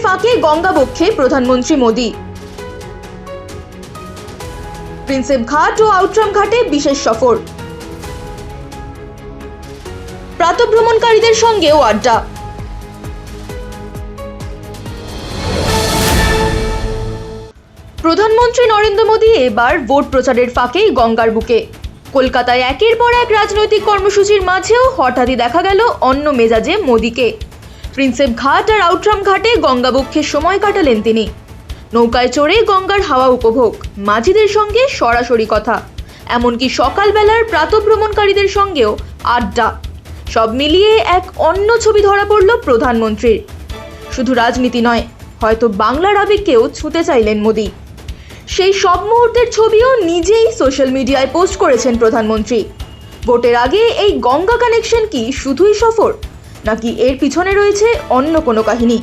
ফাঁকে গঙ্গা বক্ষে প্রধানমন্ত্রী মোদি। প্রিন্সেপ ঘাট ও আউটরাম ঘাটে বিশেষ সফর। প্রাতঃভ্রমণকারীদের সঙ্গেও আড্ডা। প্রধানমন্ত্রী নরেন্দ্র মোদি এবার ভোট প্রচারের ফাঁকেই গঙ্গার বুকে। কলকাতায় একের পর এক রাজনৈতিক কর্মসূচির মাঝেও হঠাৎই দেখা গেল অন্য মেজাজে মোদিকে। প্রিন্সেপ ঘাট আর আউটরাম ঘাটে গঙ্গাবক্ষে সময় কাটালেন তিনি। নৌকায় চড়ে গঙ্গার হাওয়া উপভোগ, মাঝিদের সঙ্গে সরাসরি কথা, এমনকি সকালবেলার প্রাতঃভ্রমণকারীদের সঙ্গেও আড্ডা। সব মিলিয়ে এক অন্য ছবি ধরা পড়ল প্রধানমন্ত্রীর। শুধু রাজনীতি নয়, হয়তো বাংলার আবেগকেও ছুঁতে চাইলেন মোদি। সেই সব মুহূর্তের ছবিও নিজেই সোশ্যাল মিডিয়ায় পোস্ট করেছেন প্রধানমন্ত্রী। ভোটের আগে এই গঙ্গা কানেকশন কি শুধুই সফর, নাকি এর পিছনে রয়েছে অন্য কোনো কাহিনী?